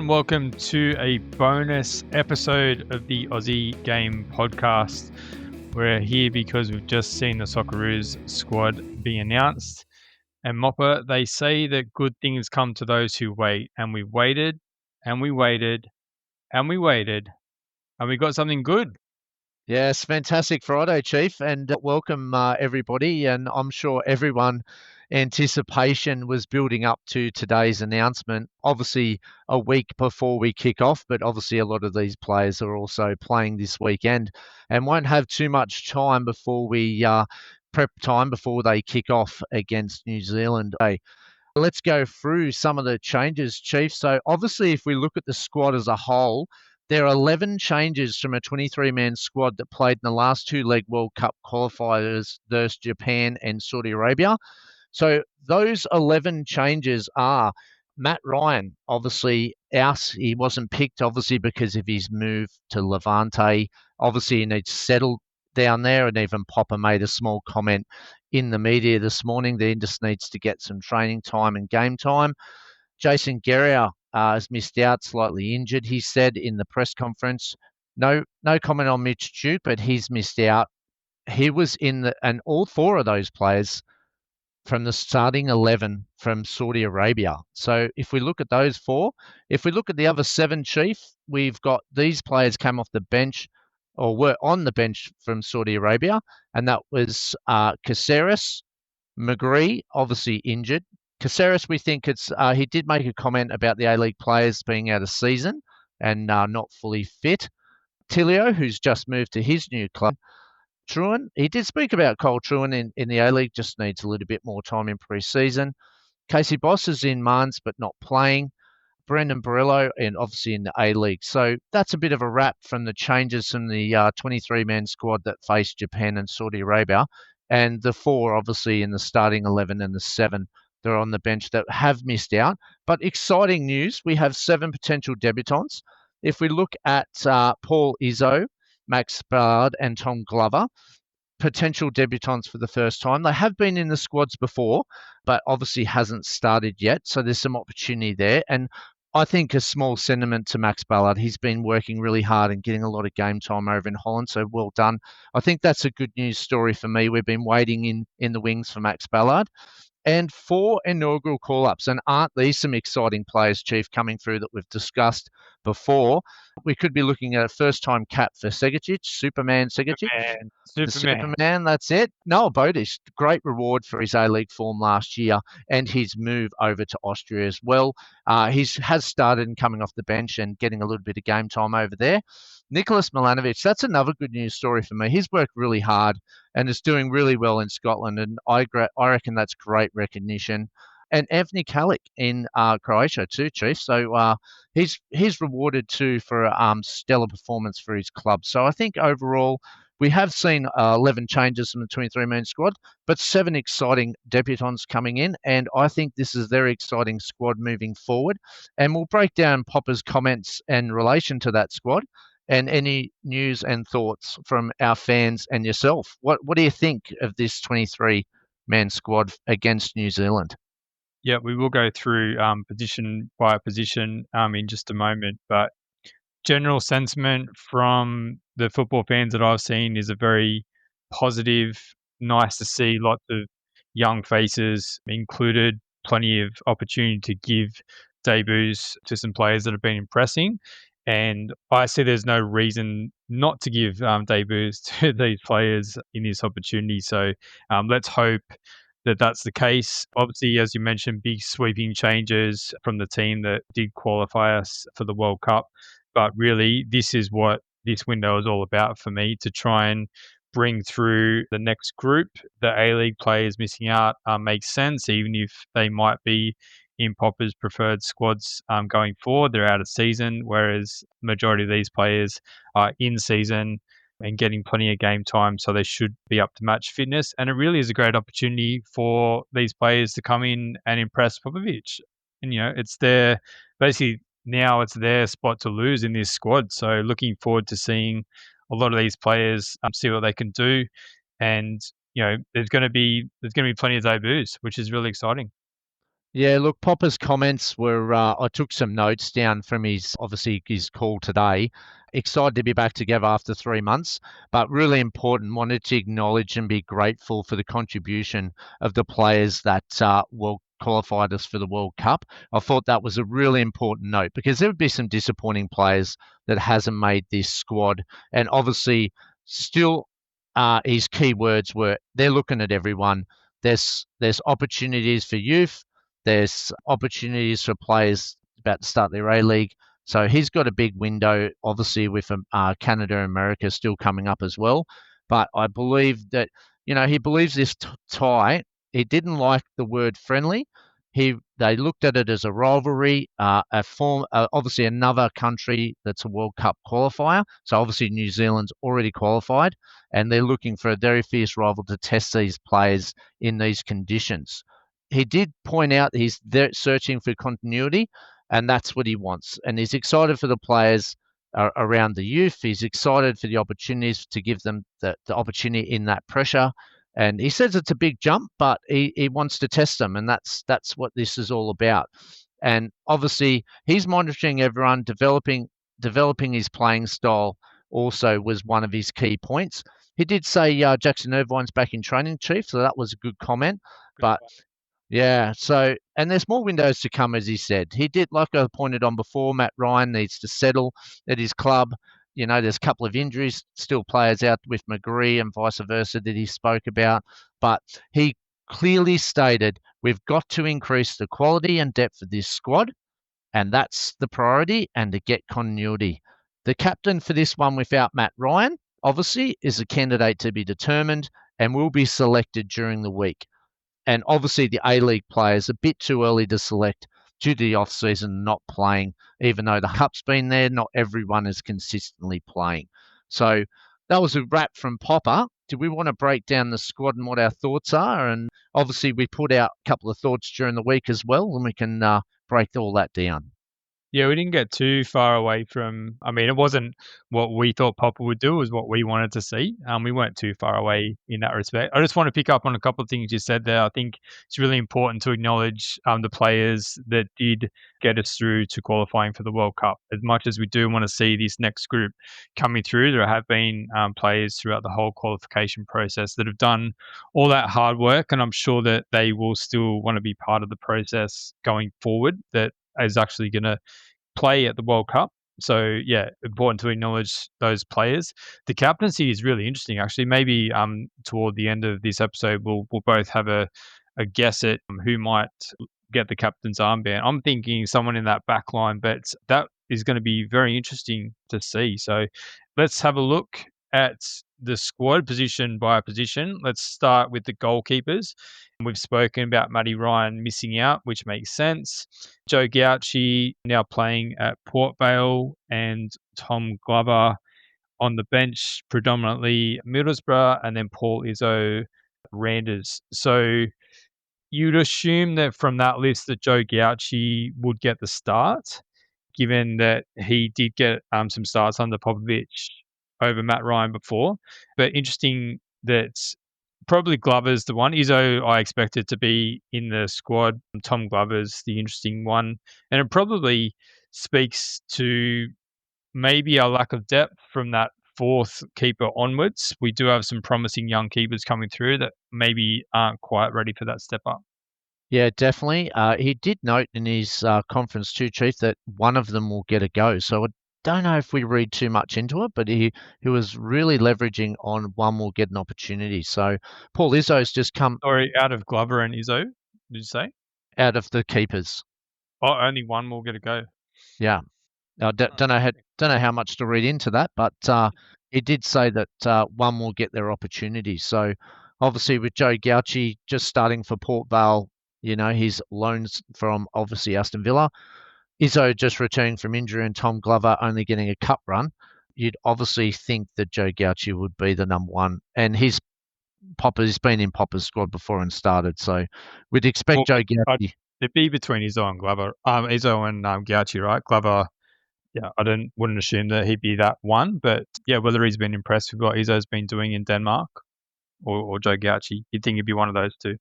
everyone. Welcome to a bonus episode of the Aussie Game Podcast. We're here because we've just seen the Socceroos squad being announced. And Mopper, they say that good things come to those who wait. And we waited, and we waited, and we waited, and we got something good. Yes, fantastic Friday, Chief, and welcome everybody. And I'm sure everyone anticipation was building up to today's announcement. Obviously, a week before we kick off, but obviously a lot of these players are also playing this weekend and won't have too much time before we prep time before they kick off against New Zealand. Hey, let's go through some of the changes, Chief. So obviously, if we look at the squad as a whole, there are 11 changes from a 23-man squad that played in the last two Leg World Cup qualifiers versus Japan and Saudi Arabia. So those 11 changes are Matt Ryan, obviously out. He wasn't picked, obviously, because of his move to Levante. Obviously, he needs to settle down there, and even Popper made a small comment in the media this morning that he just needs to get some training time and game time. Jason Guerrier has missed out, slightly injured, he said in the press conference. No comment on Mitch Duke, but he's missed out. He was and all four of those players from the starting 11 from Saudi Arabia. So if we look at those four, if we look at the other seven, Chief, we've got these players came off the bench or were on the bench from Saudi Arabia, and that was Caceres, McGree, obviously injured. Caceres, we think he did make a comment about the A-League players being out of season and not fully fit. Tilio, who's just moved to his new club. Truen, he did speak about Cole Truen in the A-League, just needs a little bit more time in pre-season. Casey Boss is in Mans but not playing. Brendan Barillo, and obviously in the A-League. So that's a bit of a wrap from the changes from the 23-man squad that faced Japan and Saudi Arabia. And the four, obviously, in the starting 11 and the seven that are on the bench that have missed out. But exciting news, we have 7 potential debutants. If we look at Paul Izzo, Max Balard, and Tom Glover, potential debutants for the first time. They have been in the squads before, but obviously hasn't started yet. So there's some opportunity there. And I think a small sentiment to Max Balard. He's been working really hard and getting a lot of game time over in Holland. So well done. I think that's a good news story for me. We've been waiting in the wings for Max Balard. And 4 inaugural call-ups. And aren't these some exciting players, Chief, coming through that we've discussed before? We could be looking at a first-time cap for Segecic, Superman Segecic. Superman, that's it. Noah Botic, great reward for his A-League form last year and his move over to Austria as well. He has started and coming off the bench and getting a little bit of game time over there. Nicolas Milanovic, that's another good news story for me. He's worked really hard and is doing really well in Scotland, and I reckon that's great recognition. And Anthony Kalik in Croatia too, Chief. So he's rewarded too for stellar performance for his club. So I think overall we have seen 11 changes from the 23-man squad, but 7 exciting debutants coming in, and I think this is a very exciting squad moving forward. And we'll break down Popper's comments in relation to that squad and any news and thoughts from our fans and yourself. What do you think of this 23-man squad against New Zealand? Yeah, we will go through position by position in just a moment, but general sentiment from the football fans that I've seen is a very positive, nice to see lots of young faces included, plenty of opportunity to give debuts to some players that have been impressing. And I see there's no reason not to give debuts to these players in this opportunity. So let's hope that that's the case. Obviously, as you mentioned, big sweeping changes from the team that did qualify us for the World Cup. But really, this is what this window is all about for me, to try and bring through the next group. The A-League players missing out makes sense, even if they might be in Popper's preferred squads going forward. They're out of season, whereas the majority of these players are in season and getting plenty of game time, so they should be up to match fitness. And it really is a great opportunity for these players to come in and impress Popovic. And, it's their spot to lose in this squad. So looking forward to seeing a lot of these players see what they can do. And, there's going to be plenty of debuts, which is really exciting. Yeah, look, Popper's comments were, I took some notes down from his call today. Excited to be back together after 3 months, but really important, wanted to acknowledge and be grateful for the contribution of the players that qualified us for the World Cup. I thought that was a really important note because there would be some disappointing players that hasn't made this squad. And obviously, still, his key words were they're looking at everyone. There's opportunities for youth, there's opportunities for players about to start their A League. So he's got a big window, obviously, with Canada and America still coming up as well. But I believe that, he believes this tie. He didn't like the word friendly. They looked at it as a rivalry, obviously another country that's a World Cup qualifier. So obviously New Zealand's already qualified, and they're looking for a very fierce rival to test these players in these conditions. He did point out he's searching for continuity, and that's what he wants. And he's excited for the players around the youth. He's excited for the opportunities to give them the opportunity in that pressure. And he says it's a big jump, but he wants to test them, and that's what this is all about. And obviously, he's monitoring everyone, developing his playing style. Also, was one of his key points. He did say Jackson Irvine's back in training, Chief, so that was a good comment. But yeah, so, and there's more windows to come, as he said. He did, like I pointed on before, Matt Ryan needs to settle at his club. There's a couple of injuries, still players out with McGree and vice versa that he spoke about. But he clearly stated we've got to increase the quality and depth of this squad, and that's the priority, and to get continuity. The captain for this one without Matt Ryan, obviously, is a candidate to be determined and will be selected during the week. And obviously, the A League players a bit too early to select due to the off season not playing. Even though the cup's been there, not everyone is consistently playing. So that was a wrap from Popper. Do we want to break down the squad and what our thoughts are? And obviously, we put out a couple of thoughts during the week as well, and we can break all that down. Yeah, we didn't get too far away from. I mean, it wasn't what we thought Popper would do; it was what we wanted to see. We weren't too far away in that respect. I just want to pick up on a couple of things you said there. I think it's really important to acknowledge the players that did get us through to qualifying for the World Cup. As much as we do want to see this next group coming through, there have been players throughout the whole qualification process that have done all that hard work, and I'm sure that they will still want to be part of the process going forward. That is actually going to play at the World Cup. So yeah, important to acknowledge those players. The captaincy is really interesting, actually. Maybe toward the end of this episode, we'll both have a guess at who might get the captain's armband. I'm thinking someone in that back line, but that is going to be very interesting to see. So let's have a look at the squad position by position. Let's start with the goalkeepers. We've spoken about Matty Ryan missing out, which makes sense. Joe Gauci now playing at Port Vale, and Tom Glover on the bench, predominantly Middlesbrough, and then Paul Izzo, Randers. So you'd assume that from that list that Joe Gauci would get the start, given that he did get some starts under Popovic over Matt Ryan before. But interesting that probably Glover's the one. Izzo, I expected to be in the squad. Tom Glover's the interesting one. And it probably speaks to maybe our lack of depth from that fourth keeper onwards. We do have some promising young keepers coming through that maybe aren't quite ready for that step up. Yeah, definitely. He did note in his conference too, Chief, that one of them will get a go. So I don't know if we read too much into it, but he was really leveraging on one will get an opportunity. So Paul Izzo's just come Sorry, out of Glover and Izzo, did you say? out of the keepers. Oh, only one will get a go. Yeah. I don't know how much to read into that, but he did say that one will get their opportunity. So obviously with Joe Gauci just starting for Port Vale, his loans from obviously Aston Villa, Izzo just returning from injury, and Tom Glover only getting a cup run, you'd obviously think that Joe Gauci would be the number one. And he's been in Popper's squad before and started, so we'd expect Well, Joe Gauci. it'd be between Izzo and Glover. Izzo and Gauci, right? Glover, yeah, I wouldn't assume that he'd be that one, but yeah, whether he's been impressed with what Izzo's been doing in Denmark or Joe Gauci, you'd think he'd be one of those two.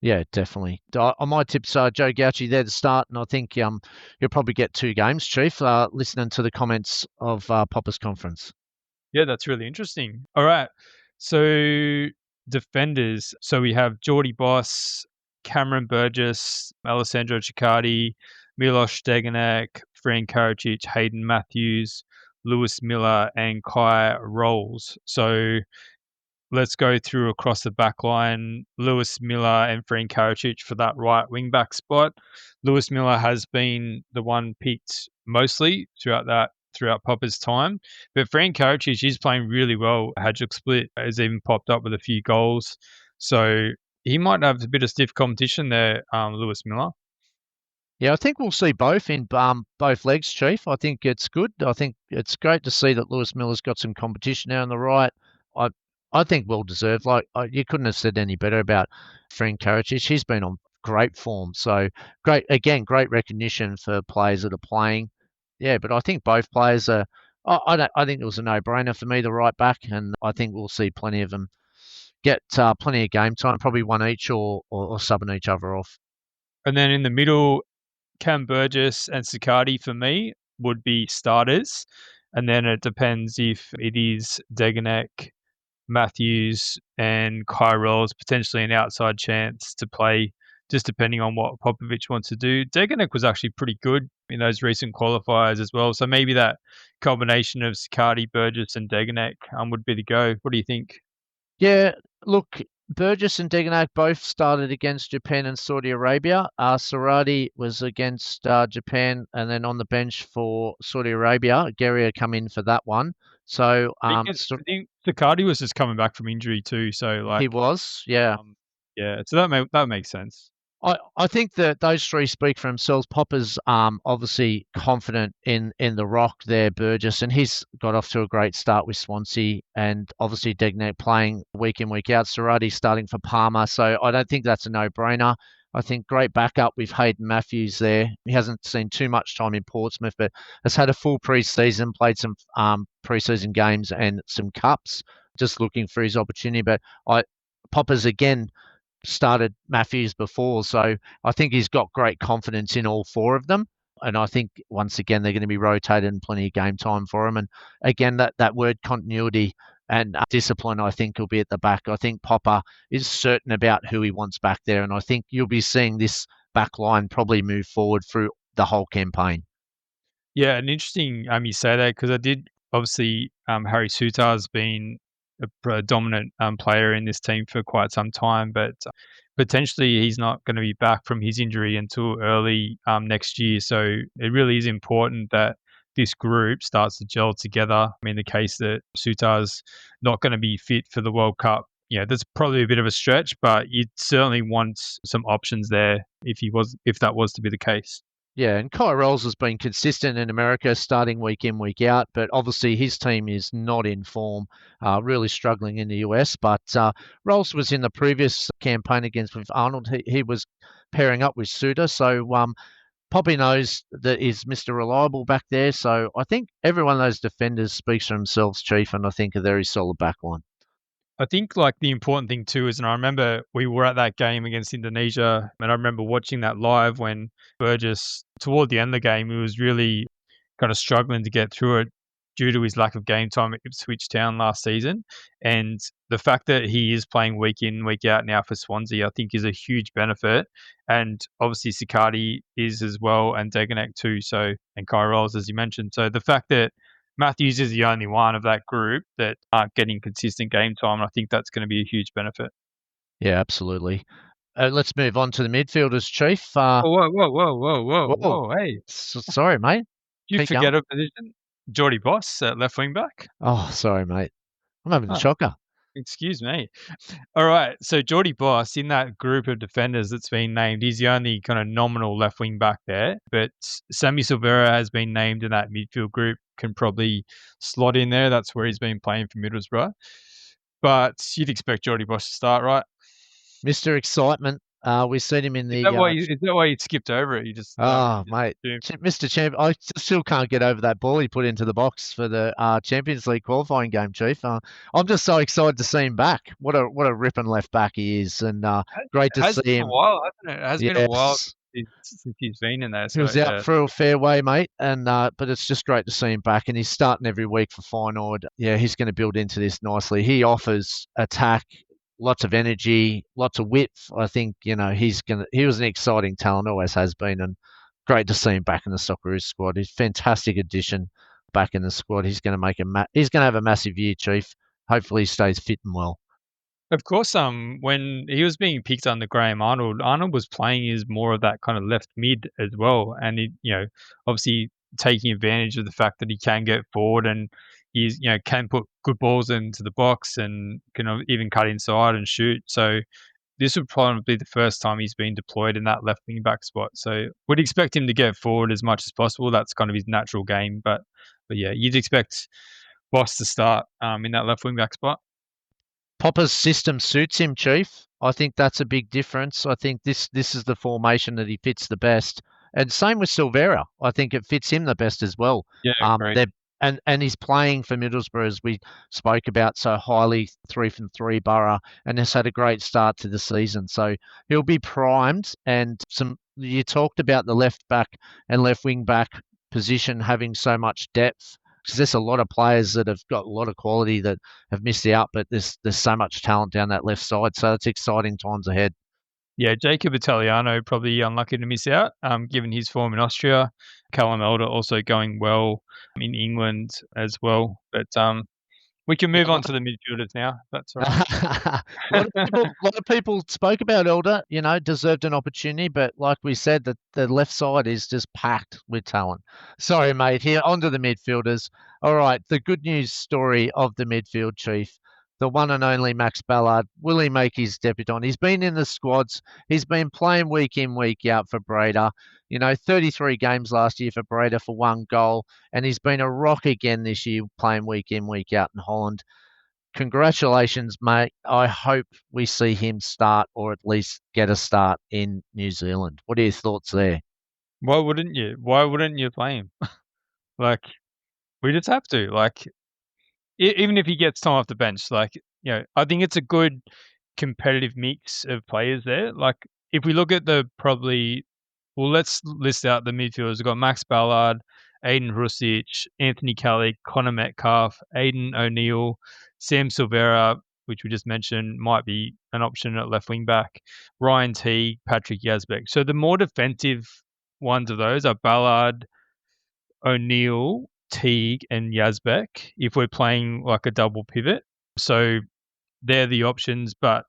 Yeah, definitely. I might tip Joe Gauci there to start, and I think you'll probably get 2 games, Chief, listening to the comments of Popper's conference. Yeah, that's really interesting. All right. So defenders. So we have Geordie Boss, Cameron Burgess, Alessandro Ciccardi, Milos Degenek, Fran Karacic, Hayden Matthews, Lewis Miller, and Kai Rolls. So let's go through across the back line. Lewis Miller and Fran Karacic for that right wing back spot. Lewis Miller has been the one picked mostly throughout Popper's time, but Fran Karacic is playing really well. Hadjuk Split has even popped up with a few goals, so he might have a bit of stiff competition there. Lewis Miller. Yeah, I think we'll see both in both legs, Chief. I think it's good. I think it's great to see that Lewis Miller's got some competition now on the right. I I think well deserved. Like you couldn't have said any better about Fran Karacic. He's been on great form. So great again, great recognition for players that are playing. Yeah, but I think both players are. I think it was a no-brainer for me, the right back, and I think we'll see plenty of them get plenty of game time, probably one each or subbing each other off. And then in the middle, Cam Burgess and Sicardi for me would be starters. And then it depends if it is Degenek, Matthews, and Kai Rolls, potentially an outside chance to play, just depending on what Popovic wants to do. Degenek was actually pretty good in those recent qualifiers as well. So maybe that combination of Sicardi, Burgess, and Degenek would be the go. What do you think? Yeah, look, Burgess and Degenak both started against Japan and Saudi Arabia. Saradi was against Japan, and then on the bench for Saudi Arabia. Guerrier come in for that one. So I think Sicardi was just coming back from injury too. So he like, was, yeah. yeah. So that makes sense. I think that those three speak for themselves. Popper's obviously confident in the rock there, Burgess, and he's got off to a great start with Swansea, and obviously Degnet playing week in, week out. Sarati starting for Parma, so I don't think that's a no-brainer. I think great backup with Hayden Matthews there. He hasn't seen too much time in Portsmouth, but has had a full pre-season, played some pre-season games and some cups, just looking for his opportunity. But Popper's again started Matthews before, so I think he's got great confidence in all four of them. And I think once again they're going to be rotated and plenty of game time for him. And again, that word continuity and discipline, I think, will be at the back. I think Popper is certain about who he wants back there, and I think you'll be seeing this back line probably move forward through the whole campaign. Yeah, and interesting you say that because I did obviously Harry Sutar's been a dominant player in this team for quite some time, but potentially he's not going to be back from his injury until early next year. So it really is important that this group starts to gel together. In the case that Sutar's not going to be fit for the World Cup, yeah, that's probably a bit of a stretch, but you'd certainly want some options there if that was to be the case. Yeah, and Kai Rolls has been consistent in America, starting week in, week out, but obviously his team is not in form, really struggling in the US. But Rolls was in the previous campaign against with Arnold. He was pairing up with Suter, so Poppy knows that he's Mr. Reliable back there. So I think every one of those defenders speaks for themselves, Chief, and I think a very solid back line. I think like the important thing too is, and I remember we were at that game against Indonesia, and I remember watching that live when Burgess, toward the end of the game, he was really kind of struggling to get through it due to his lack of game time at Ipswich Town last season. And the fact that he is playing week in, week out now for Swansea, I think is a huge benefit. And obviously Sicardi is as well, and Degenek too. So, and Kai Rolls, as you mentioned. So the fact that Matthews is the only one of that group that aren't getting consistent game time, and I think that's going to be a huge benefit. Yeah, absolutely. Let's move on to the midfielders, Chief. Oh, whoa. Hey, Sorry, mate. did you Keep forget going. a position? Geordie Boss at left wing back? Oh, sorry, mate. I'm having a Oh, shocker. excuse me. All right. So Geordie Boss in that group of defenders that's been named, he's the only kind of nominal left wing back there. But Sammy Silvera has been named in that midfield group, can probably slot in there. That's where he's been playing for Middlesbrough. But you'd expect Geordie Boss to start, right? Mr. Excitement. We've seen him in Is that the why you skipped over it? You just oh, mate, assumed. Mr. Champ, I still can't get over that ball he put into the box for the Champions League qualifying game, Chief. I'm just so excited to see him back. What a ripping left back he is, and great to Has see been a him. while, hasn't it? It has been a while Yes, since he's been in there. he So was out yeah, for a fair way, mate, and but it's just great to see him back, and he's starting every week for Feyenoord. Yeah, he's going to build into this nicely. He offers attack, lots of energy, lots of width. I think he was an exciting talent, always has been, and great to see him back in the Socceroos squad. He's a fantastic addition back in the squad. He's going to he's going to have a massive year, Chief. Hopefully, he stays fit and well. of course. When he was being picked under Graham Arnold, Arnold was playing as more of that kind of left mid as well, and obviously taking advantage of the fact that he can get forward and he's can put good balls into the box and can even cut inside and shoot. So this would probably be the first time he's been deployed in that left wing back spot. So would expect him to get forward as much as possible. That's kind of his natural game. But yeah, you'd expect Boss to start in that left wing back spot. Popper's system suits him, Chief. I think that's a big difference. I think this is the formation that he fits the best. And same with Silvera. I think it fits him the best as well. Yeah, great. They're and he's playing for Middlesbrough as we spoke about so highly, 3 from 3 Borough, and has had a great start to the season. So he'll be primed. And you talked about the left back and left wing back position having so much depth, because there's a lot of players that have got a lot of quality that have missed out, but there's so much talent down that left side. So it's exciting times ahead. Yeah, Jacob Italiano probably unlucky to miss out, given his form in Austria. Callum Elder also going well in England as well. But we can move on to the midfielders now. That's all right. a lot of people spoke about Elder, deserved an opportunity, but like we said, the left side is just packed with talent. Sorry, mate. Here, onto the midfielders. All right, the good news story of the midfield, Chief. The one and only Max Balard. Will he make his debutant? He's been in the squads. He's been playing week in, week out for Breda. 33 games last year for Breda for 1 goal, and he's been a rock again this year, playing week in, week out in Holland. Congratulations, mate. I hope we see him start, or at least get a start in New Zealand. What are your thoughts there? Why wouldn't you? Why wouldn't you play him? Like, we just have to. Like, even if he gets time off the bench, I think it's a good competitive mix of players there. Like, if we look at let's list out the midfielders. We've got Max Ballard, Aiden Hrusic, Anthony Kalik, Connor Metcalf, Aiden O'Neill, Sam Silvera, which we just mentioned might be an option at left wing back, Ryan Teague, Patrick Yazbek. So the more defensive ones of those are Ballard, O'Neill, Teague, and Yazbek if we're playing like a double pivot. So they're the options, but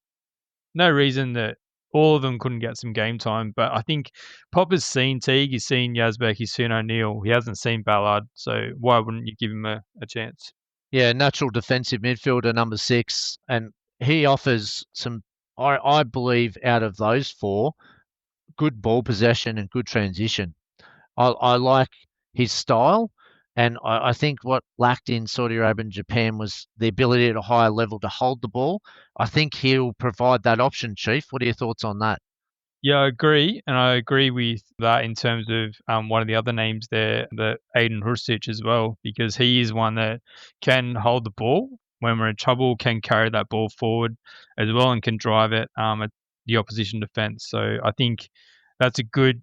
no reason that all of them couldn't get some game time. But I think Popper's seen Teague, he's seen Yazbek, he's seen O'Neill. He hasn't seen Ballard, so why wouldn't you give him a chance? Yeah, natural defensive midfielder, number 6, and he offers some. I believe out of those 4, good ball possession and good transition. I like his style, and I think what lacked in Saudi Arabia and Japan was the ability at a higher level to hold the ball. I think he'll provide that option, Chief. What are your thoughts on that? Yeah, I agree, and I agree with that in terms of one of the other names there, the Aiden Hrusic as well, because he is one that can hold the ball when we're in trouble, can carry that ball forward as well, and can drive it at the opposition defence. So I think that's a good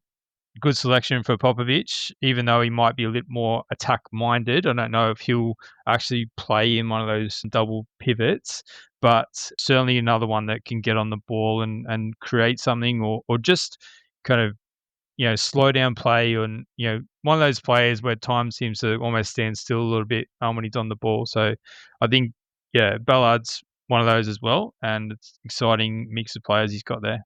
selection for Popovic, even though he might be a little more attack minded. I don't know if he'll actually play in one of those double pivots, but certainly another one that can get on the ball and create something or just kind of, slow down play and, one of those players where time seems to almost stand still a little bit when he's on the ball. So I think, yeah, Ballard's one of those as well. And it's exciting mix of players he's got there.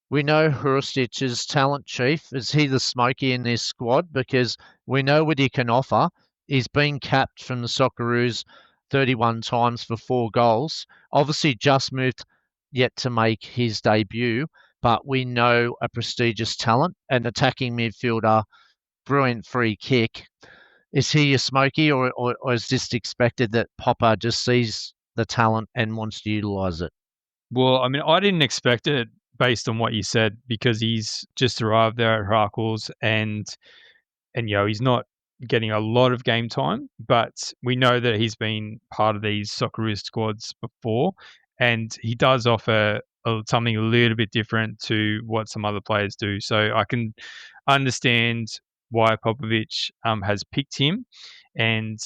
We know Hrustic's talent, Chief. Is he the smoky in this squad? Because we know what he can offer. He's been capped from the Socceroos 31 times for 4 goals. Obviously, just moved yet to make his debut, but we know a prestigious talent, an attacking midfielder, brilliant free kick. Is he a smoky, or is this expected that Popper just sees the talent and wants to utilise it? Well, I mean, I didn't expect it, based on what you said, because he's just arrived there at Harkles and he's not getting a lot of game time, but we know that he's been part of these Socceroos squads before, and he does offer something a little bit different to what some other players do. So I can understand why Popovic has picked him, and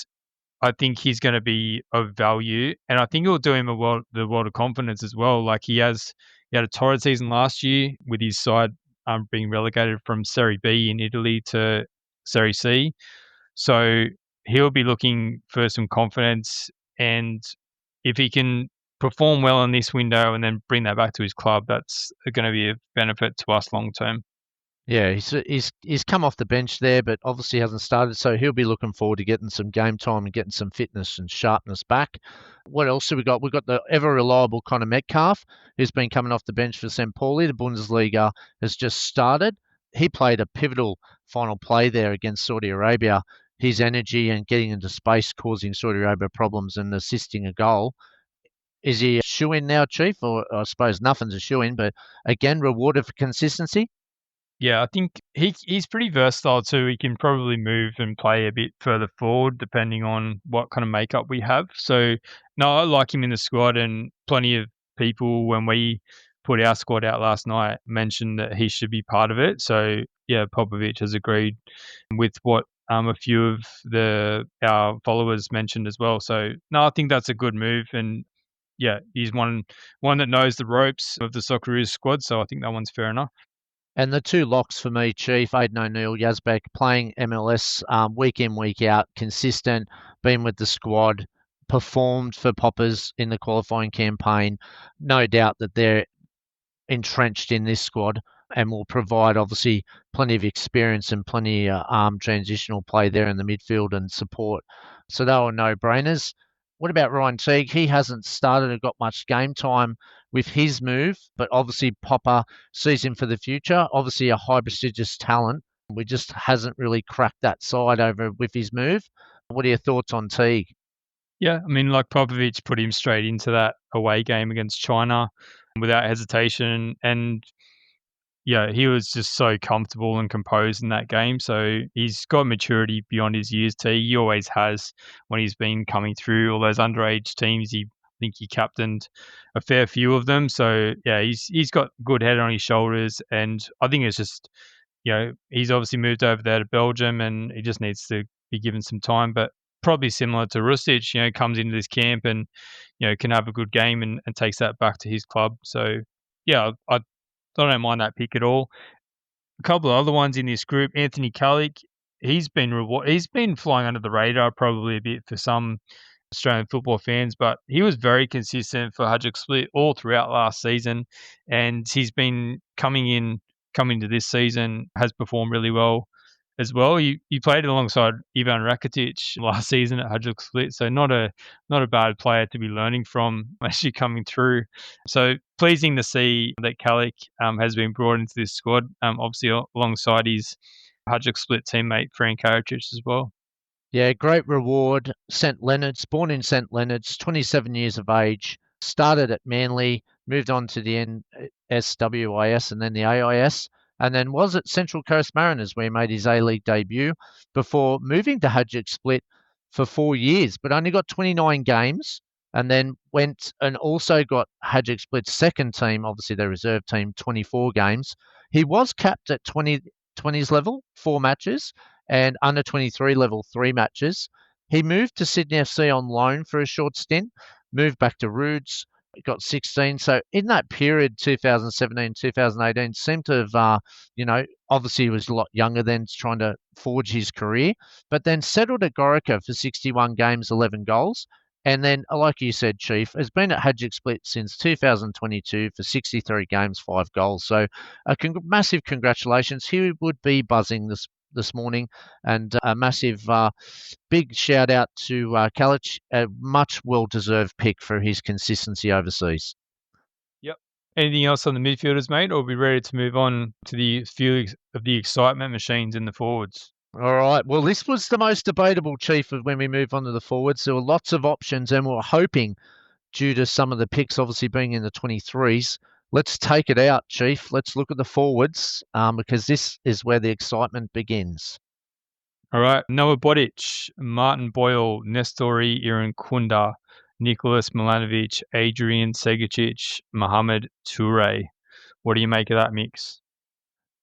I think he's going to be of value, and I think it'll do him the world of confidence as well. Like he had a torrid season last year with his side being relegated from Serie B in Italy to Serie C, so he'll be looking for some confidence, and if he can perform well in this window and then bring that back to his club, that's going to be a benefit to us long term. Yeah, he's come off the bench there, but obviously hasn't started, so he'll be looking forward to getting some game time and getting some fitness and sharpness back. What else have we got? We've got the ever reliable Connor Metcalf, who's been coming off the bench for St. Pauli. The Bundesliga has just started. He played a pivotal final play there against Saudi Arabia. His energy and getting into space, causing Saudi Arabia problems and assisting a goal. Is he a shoe-in now, Chief? Or I suppose nothing's a shoe-in, but again, rewarded for consistency? Yeah, I think he's pretty versatile too. He can probably move and play a bit further forward depending on what kind of makeup we have. So no, I like him in the squad, and plenty of people when we put our squad out last night mentioned that he should be part of it. So yeah, Popovic has agreed with what a few of our followers mentioned as well. So no, I think that's a good move, and yeah, he's one that knows the ropes of the Socceroos squad. So I think that one's fair enough. And the two locks for me, Chief, Aidan O'Neill, Yazbek, playing MLS week in, week out, consistent, been with the squad, performed for Poppers in the qualifying campaign. No doubt that they're entrenched in this squad and will provide obviously plenty of experience and plenty of transitional play there in the midfield and support. So they were no-brainers. What about Ryan Teague? He hasn't started or got much game time with his move, but obviously Popper sees him for the future. Obviously a high prestigious talent. We just hasn't really cracked that side over with his move. What are your thoughts on Teague? Yeah, I mean, like Popovic put him straight into that away game against China without hesitation, and yeah, he was just so comfortable and composed in that game. So he's got maturity beyond his years. He always has when he's been coming through all those underage teams. I think he captained a fair few of them. So yeah, he's got good head on his shoulders, and I think it's just he's obviously moved over there to Belgium, and he just needs to be given some time. But probably similar to Rustic, comes into this camp and can have a good game and takes that back to his club. So yeah, I don't mind that pick at all. A couple of other ones in this group, Anthony Kalik, he's been flying under the radar probably a bit for some Australian football fans, but he was very consistent for Hajduk Split all throughout last season, and he's been coming to this season, has performed really well as well. You played alongside Ivan Rakitic last season at Hajduk Split, so not a bad player to be learning from as you're coming through. So pleasing to see that Kalik has been brought into this squad, obviously alongside his Hajduk Split teammate Fran Karacic as well. Yeah, great reward. St. Leonard's, born in St. Leonard's, 27 years of age, started at Manly, moved on to the NSWIS and then the AIS, and then was at Central Coast Mariners where he made his A-League debut before moving to Hajduk Split for 4 years, but only got 29 games and then went and also got Hajduk Split's second team, obviously their reserve team, 24 games. He was capped at 20s level, 4 matches, and under 23 level 3 matches. He moved to Sydney FC on loan for a short stint, moved back to Roods, got 16. So in that period, 2017, 2018, seemed to have, obviously he was a lot younger then, trying to forge his career, but then settled at Gorica for 61 games, 11 goals. And then, like you said, Chief, has been at Hajduk Split since 2022 for 63 games, 5 goals. So massive congratulations. He would be buzzing this morning, and a massive big shout out to Kalik, a much well-deserved pick for his consistency overseas. Yep. Anything else on the midfielders, mate, or are we ready to move on to the few of the excitement machines in the forwards? All right. Well, this was the most debatable, Chief, of when we move on to the forwards. There were lots of options, and we were hoping, due to some of the picks obviously being in the 23s, Let's take it out, Chief. Let's look at the forwards because this is where the excitement begins. All right. Noah Botic, Martin Boyle, Nestory, Irankunda, Nicolas Milanovic, Adrian Segecic, Mohamed Toure. What do you make of that mix?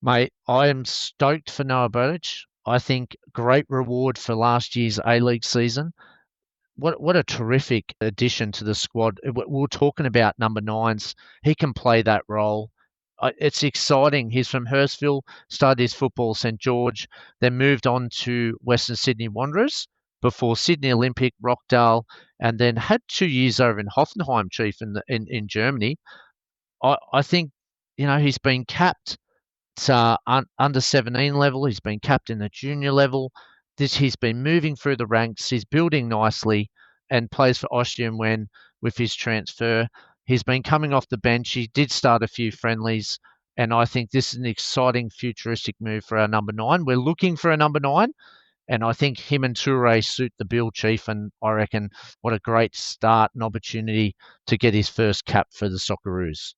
Mate, I am stoked for Noah Botic. I think great reward for last year's A-League season. What a terrific addition to the squad. We were talking about number nines. He can play that role. It's exciting. He's from Hurstville, started his football St George, then moved on to Western Sydney Wanderers before Sydney Olympic, Rockdale, and then had 2 years over in Hoffenheim, Chief, in Germany. I think, he's been capped under 17 level. He's been capped in the junior level. He's been moving through the ranks. He's building nicely and plays for Austrian when with his transfer. He's been coming off the bench. He did start a few friendlies, and I think this is an exciting futuristic move for our number nine. We're looking for a number nine, and I think him and Toure suit the bill, Chief. And I reckon what a great start and opportunity to get his first cap for the Socceroos.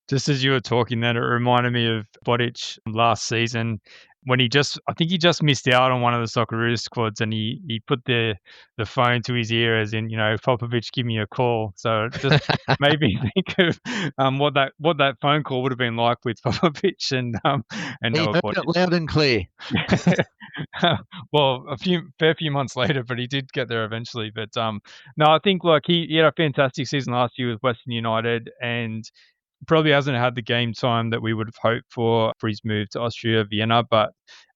Just as you were talking then, it reminded me of Botic last season when I think he just missed out on one of the Socceroos squads and he put the phone to his ear as in, Popovic, give me a call. So it just made me think of what that phone call would have been like with Popovic and He Noah heard Botic. it loud and clear. Well, fair few months later, but he did get there eventually. But no, I think like he had a fantastic season last year with Western United and probably hasn't had the game time that we would have hoped for his move to Austria Vienna, but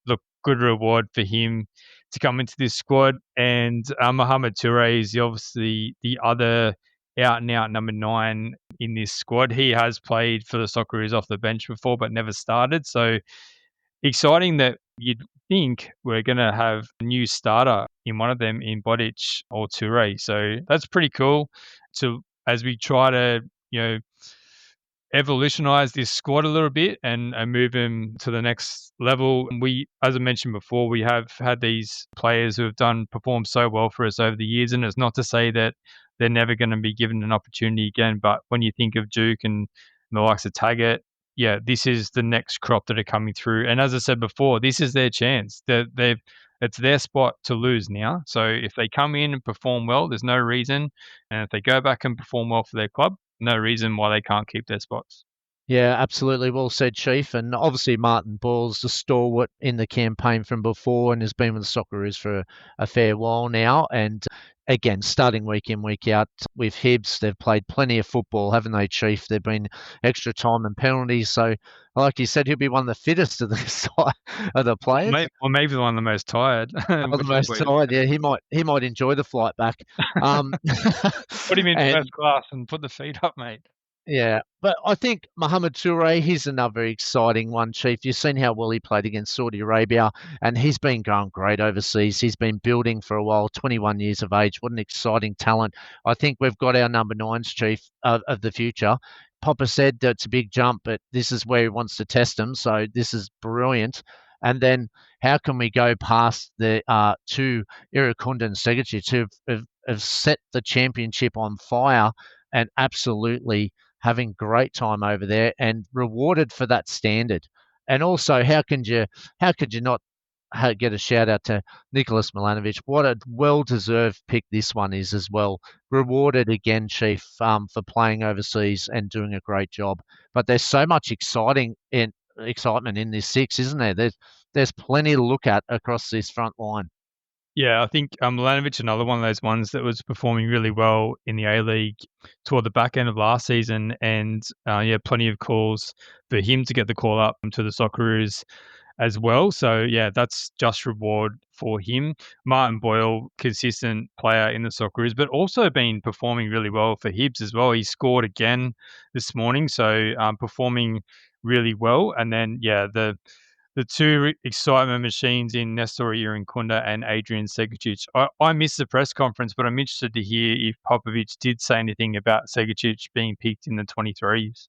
look, good reward for him to come into this squad. And Mohamed Toure is obviously the other out and out number 9 in this squad. He has played for the Socceroos off the bench before, but never started. So exciting that you'd think we're going to have a new starter in one of them in Botic or Toure. So that's pretty cool. So as we try to, evolutionize this squad a little bit and move him to the next level. We, as I mentioned before, we have had these players who have performed so well for us over the years, and it's not to say that they're never going to be given an opportunity again. But when you think of Duke and the likes of Taggart, yeah, this is the next crop that are coming through. And as I said before, this is their chance. It's their spot to lose now. So if they come in and perform well, there's no reason. And if they go back and perform well for their club, no reason why they can't keep their spots. Yeah, absolutely. Well said, Chief. And obviously, Martin Boyle's the stalwart in the campaign from before and has been with the Socceroos for a fair while now. And again, starting week in, week out with Hibs, they've played plenty of football, haven't they, Chief? They've been extra time and penalties. So, like you said, he'll be one of the fittest of the players. Or maybe the one of the most tired. Or the most tired, yeah. He might enjoy the flight back. Put him in first class and put the feet up, mate. Yeah, but I think Mohamed Toure, he's another exciting one, Chief. You've seen how well he played against Saudi Arabia, and he's been going great overseas. He's been building for a while, 21 years of age. What an exciting talent. I think we've got our number 9s, Chief, of the future. Papa said that it's a big jump, but this is where he wants to test them, so this is brilliant. And then how can we go past the two Irankunda and Segecic who have set the championship on fire and absolutely having great time over there and rewarded for that standard. And also, how could you not get a shout out to Nicolas Milanovic? What a well-deserved pick this one is as well. Rewarded again, Chief, for playing overseas and doing a great job. But there's so much excitement in this 6, isn't there? There's plenty to look at across this front line. Yeah, I think Milanovic, another one of those ones that was performing really well in the A-League toward the back end of last season. And plenty of calls for him to get the call up to the Socceroos as well. So, yeah, that's just reward for him. Martin Boyle, consistent player in the Socceroos, but also been performing really well for Hibs as well. He scored again this morning, so performing really well. And then, yeah, the two excitement machines in Nestory Irankunda and Adrian Segecic. I missed the press conference, but I'm interested to hear if Popovic did say anything about Segecic being picked in the 23s.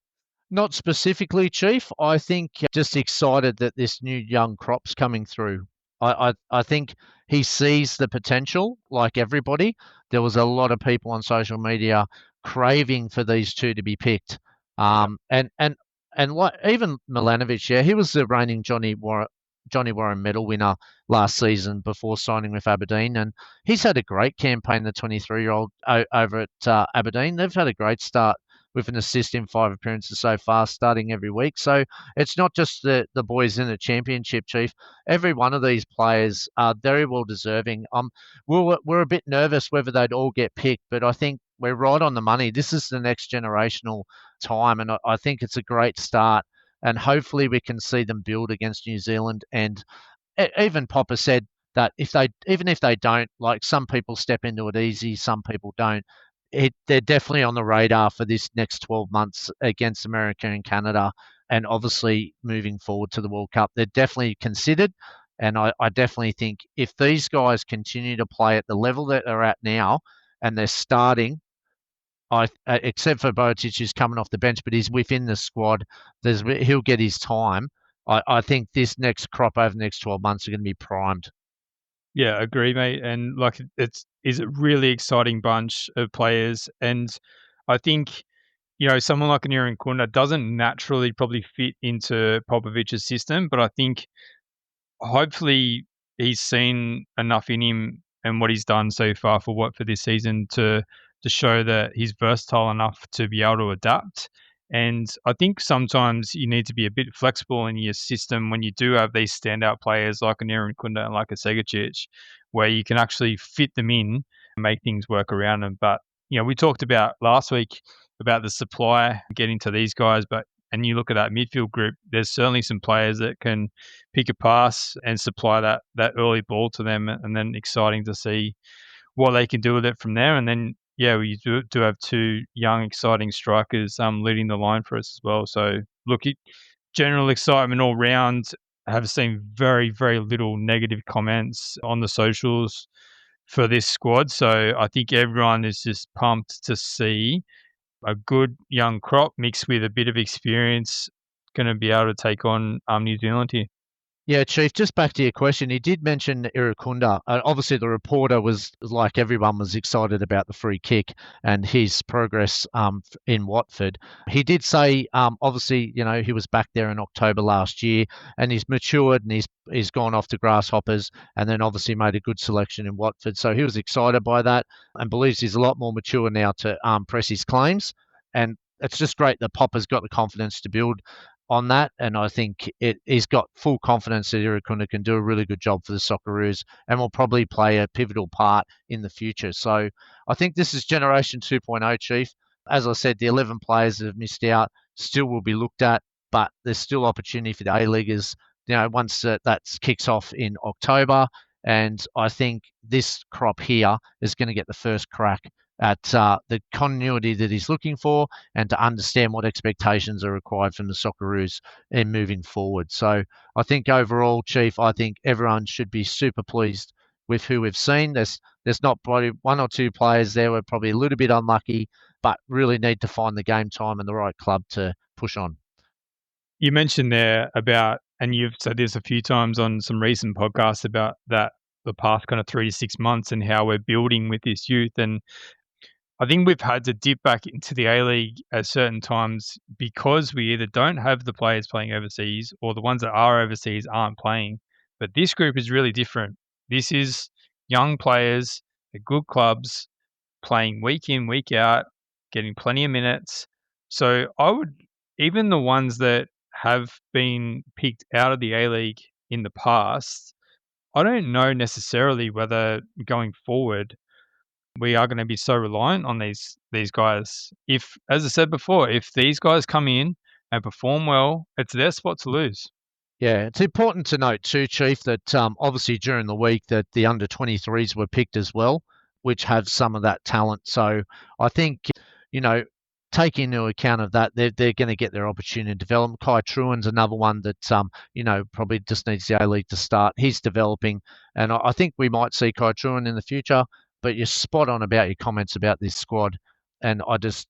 Not specifically, Chief. I think just excited that this new young crop's coming through. I think he sees the potential like everybody. There was a lot of people on social media craving for these two to be picked. And like even Milanovic, yeah, he was the reigning Johnny Warren medal winner last season before signing with Aberdeen, and he's had a great campaign. The 23-year-old over at Aberdeen, they've had a great start with an assist in 5 appearances so far, starting every week. So it's not just the boys in the championship, Chief. Every one of these players are very well deserving. We're a bit nervous whether they'd all get picked, but I think we're right on the money. This is the next generational time, and I think it's a great start. And hopefully we can see them build against New Zealand. And even Popper said that even if they don't, like some people step into it easy, some people don't. They're definitely on the radar for this next 12 months against America and Canada, and obviously moving forward to the World Cup. They're definitely considered, and I definitely think if these guys continue to play at the level that they're at now, and they're starting except for Botic, who's coming off the bench, but he's within the squad. He'll get his time. I think this next crop over the next 12 months are going to be primed. Yeah, agree, mate. And like, is a really exciting bunch of players, and I think someone like an Irankunda doesn't naturally probably fit into Popovic's system, but I think hopefully he's seen enough in him and what he's done so far for this season to show that he's versatile enough to be able to adapt. And I think sometimes you need to be a bit flexible in your system when you do have these standout players like an Irankunda and like a Segecic, where you can actually fit them in and make things work around them. But we talked about last week about the supply getting to these guys, and you look at that midfield group, there's certainly some players that can pick a pass and supply that early ball to them, and then exciting to see what they can do with it from there. And then we do have 2 young, exciting strikers leading the line for us as well. So look, general excitement all round. I have seen very, very little negative comments on the socials for this squad. So I think everyone is just pumped to see a good young crop mixed with a bit of experience going to be able to take on New Zealand here. Yeah, Chief, just back to your question, he did mention Irankunda. Obviously, the reporter was like everyone was excited about the free kick and his progress in Watford. He did say, obviously, he was back there in October last year and he's matured and he's gone off to Grasshoppers and then obviously made a good selection in Watford. So he was excited by that and believes he's a lot more mature now to press his claims. And it's just great that Popper's got the confidence to build on that, and I think he's got full confidence that Irankunda can do a really good job for the Socceroos and will probably play a pivotal part in the future. So I think this is Generation 2.0, Chief. As I said, the 11 players that have missed out still will be looked at, but there's still opportunity for the A-Leaguers, once that kicks off in October. And I think this crop here is going to get the first crack at the continuity that he's looking for and to understand what expectations are required from the Socceroos in moving forward. So I think overall, Chief, I think everyone should be super pleased with who we've seen. There's not probably 1 or 2 players there were probably a little bit unlucky, but really need to find the game time and the right club to push on. You mentioned there about, and you've said this a few times on some recent podcasts about that, the past kind of 3 to 6 months and how we're building with this youth. And I think we've had to dip back into the A-League at certain times because we either don't have the players playing overseas or the ones that are overseas aren't playing. But this group is really different. This is young players at good clubs playing week in, week out, getting plenty of minutes. So I would, even the ones that have been picked out of the A-League in the past, I don't know necessarily whether going forward we are going to be so reliant on these guys. If, as I said before, if these guys come in and perform well, it's their spot to lose. Yeah, it's important to note too, Chief, that obviously during the week that the under-23s were picked as well, which have some of that talent. So I think, you know, take into account of that, they're going to get their opportunity to develop. Kai Truan's another one that, probably just needs the A-League to start. He's developing, and I think we might see Kai Truan in the future, but you're spot on about your comments about this squad. And I just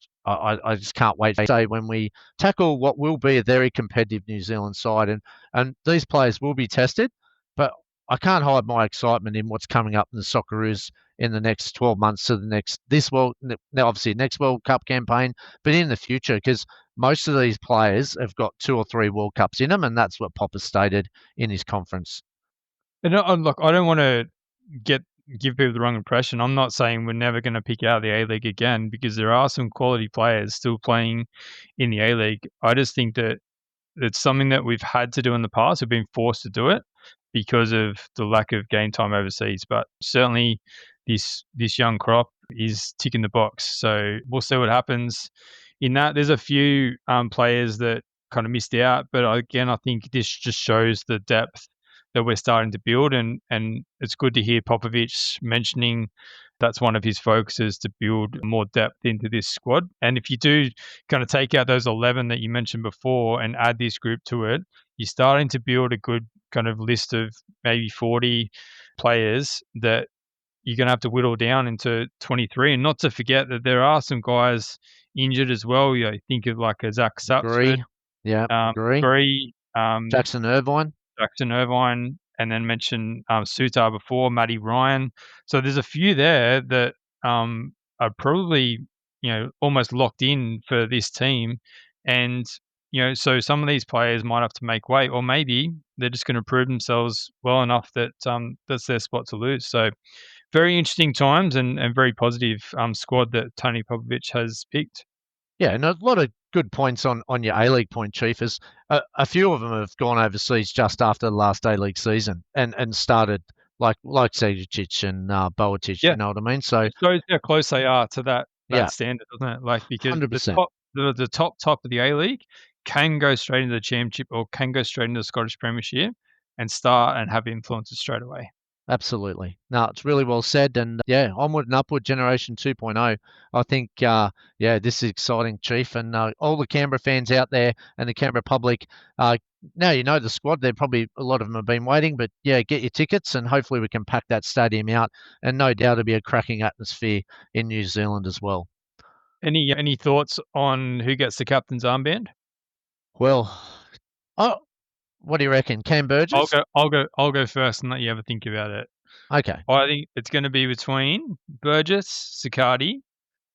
can't wait to say when we tackle what will be a very competitive New Zealand side, and these players will be tested, but I can't hide my excitement in what's coming up in the Socceroos in the next 12 months to next World Cup campaign, but in the future, because most of these players have got 2 or 3 World Cups in them, and that's what Pop has stated in his conference. And look, I don't want to give people the wrong impression. I'm not saying we're never going to pick out the A-League again, because there are some quality players still playing in the A-League. I just think that it's something that we've had to do in the past. We've been forced to do it because of the lack of game time overseas. But certainly this young crop is ticking the box. So we'll see what happens in that. There's a few players that kind of missed out. But again, I think this just shows the depth that we're starting to build. And it's good to hear Popovic mentioning that's one of his focuses, to build more depth into this squad. And if you do kind of take out those 11 that you mentioned before and add this group to it, you're starting to build a good kind of list of maybe 40 players that you're going to have to whittle down into 23. And not to forget that there are some guys injured as well. You know, think of like a Zach Sapsford, Agree. Yeah, agree. Bree, Jackson Irvine, and then mention Sutar before, Matty Ryan. So there's a few there that are probably, almost locked in for this team. And, so some of these players might have to make weight, or maybe they're just going to prove themselves well enough that that's their spot to lose. So very interesting times, and very positive squad that Tony Popovic has picked. Yeah, and a lot of good points on your A-League point, Chief. Is a few of them have gone overseas just after the last A-League season and started like Segecic and Botic. Yeah. You know what I mean? So it shows how close they are to that Yeah. standard, doesn't it? Like, because 100%. the top of the A-League can go straight into the Championship or can go straight into the Scottish Premiership and start and have influences straight away. Absolutely. No, it's really well said. And yeah, onward and upward, Generation 2.0. I think, this is exciting, Chief. And all the Canberra fans out there and the Canberra public, now you know the squad. They're probably, a lot of them have been waiting, but yeah, get your tickets and hopefully we can pack that stadium out. And no doubt it'll be a cracking atmosphere in New Zealand as well. Any thoughts on who gets the captain's armband? Well, what do you reckon? Cam Burgess? I'll go first and let you have a think about it. Okay. I think it's going to be between Burgess, Sicardi,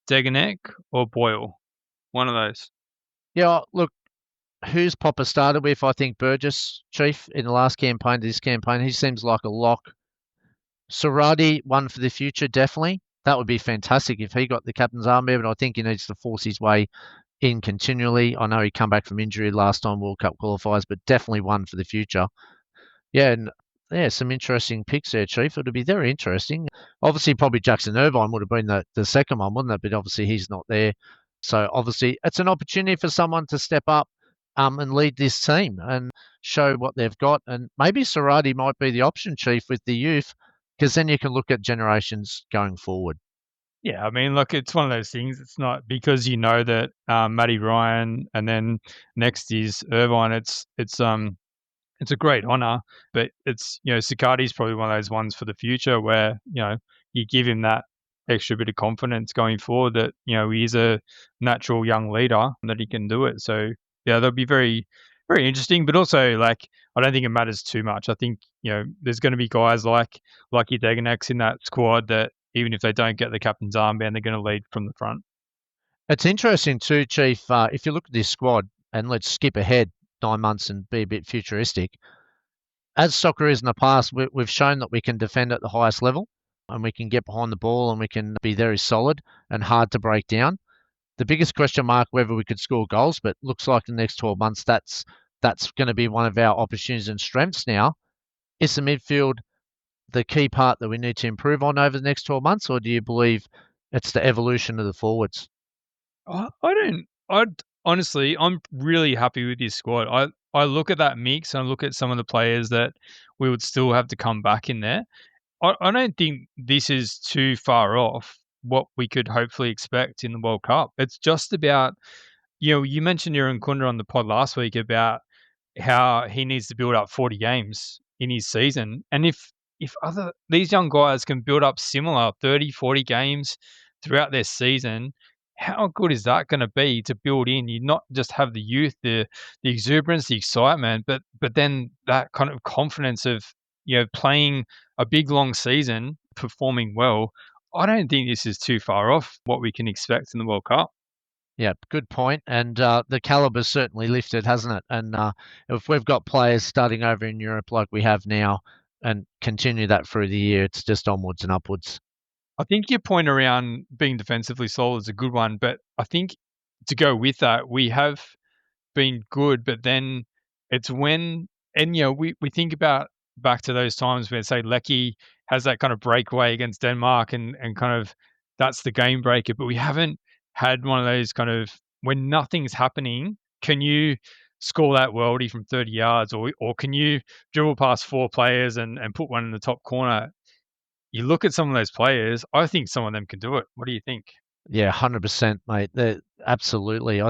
Deganek, or Boyle. One of those. Yeah, look, who's Popper started with? I think Burgess, Chief, in the last campaign to this campaign. He seems like a lock. Saradi, one for the future, definitely. That would be fantastic if he got the captain's armband, but I think he needs to force his way in continually. I know he come back from injury last time World Cup qualifiers, but definitely one for the future. Yeah, and some interesting picks there, Chief. It'll be very interesting. Obviously, probably Jackson Irvine would have been the second one, wouldn't it? But obviously, he's not there. So obviously, it's an opportunity for someone to step up and lead this team and show what they've got. And maybe Saradi might be the option, Chief, with the youth, because then you can look at generations going forward. Yeah, I mean, look, it's one of those things. It's not because you know that Matty Ryan and then next is Irvine. It's a great honour, but it's, Sicardi's probably one of those ones for the future where, you give him that extra bit of confidence going forward that, he is a natural young leader and that he can do it. So yeah, that'll be very, very interesting. But also, like, I don't think it matters too much. I think, there's going to be guys like your Deganeks in that squad that even if they don't get the captain's armband, they're going to lead from the front. It's interesting too, Chief. If you look at this squad, and let's skip ahead 9 months and be a bit futuristic. As Socceroos in the past, we've shown that we can defend at the highest level and we can get behind the ball and we can be very solid and hard to break down. The biggest question mark whether we could score goals, but looks like the next 12 months that's going to be one of our opportunities and strengths now. Is the midfield the key part that we need to improve on over the next 12 months, or do you believe it's the evolution of the forwards? Honestly, I'm really happy with this squad. I look at that mix and I look at some of the players that we would still have to come back in there. I don't think this is too far off what we could hopefully expect in the World Cup. It's just about, you mentioned Irankunda on the pod last week about how he needs to build up 40 games in his season. And if these young guys can build up similar 30, 40 games throughout their season, how good is that going to be to build in? You not just have the youth, the exuberance, the excitement, but then that kind of confidence of, playing a big long season, performing well, I don't think this is too far off what we can expect in the World Cup. Yeah, good point. And the caliber's certainly lifted, hasn't it? And if we've got players starting over in Europe like we have now and continue that through the year, it's just onwards and upwards. I think your point around being defensively solid is a good one, but I think to go with that, we have been good, but then it's when, and we think about back to those times where, say, Lecky has that kind of breakaway against Denmark, and kind of that's the game breaker, but we haven't had one of those kind of when nothing's happening. Can you score that worldie from 30 yards, or can you dribble past four players and put one in the top corner? You look at some of those players, I think some of them can do it. What do you think? Yeah, 100%, mate. Absolutely.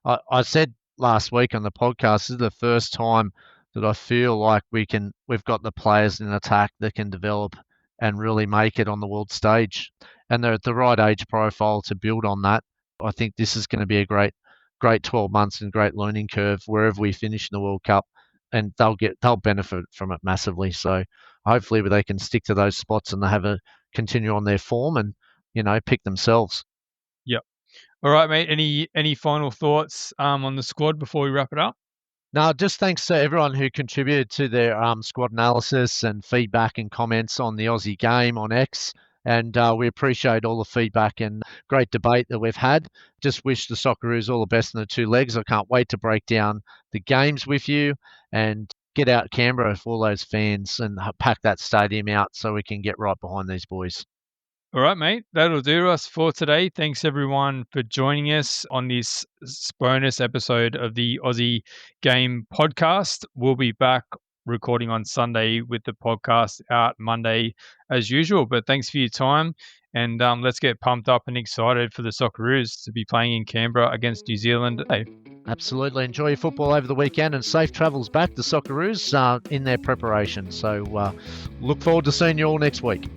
I said last week on the podcast, this is the first time that I feel like we've got the players in attack that can develop and really make it on the world stage. And they're at the right age profile to build on that. I think this is going to be a great 12 months and great learning curve wherever we finish in the World Cup, and they'll benefit from it massively. So hopefully they can stick to those spots and they continue on their form and pick themselves. Yep. All right, mate. Any final thoughts on the squad before we wrap it up? No, just thanks to everyone who contributed to their squad analysis and feedback and comments on the Aussie game on X. And we appreciate all the feedback and great debate that we've had. Just wish the Socceroos all the best in the two legs. I can't wait to break down the games with you and get out Canberra for all those fans and pack that stadium out so we can get right behind these boys. All right, mate. That'll do us for today. Thanks, everyone, for joining us on this bonus episode of the Aussie Game podcast. We'll be back recording on Sunday with the podcast out Monday as usual. But thanks for your time. And let's get pumped up and excited for the Socceroos to be playing in Canberra against New Zealand today. Absolutely. Enjoy your football over the weekend and safe travels back. The Socceroos in their preparation. So look forward to seeing you all next week.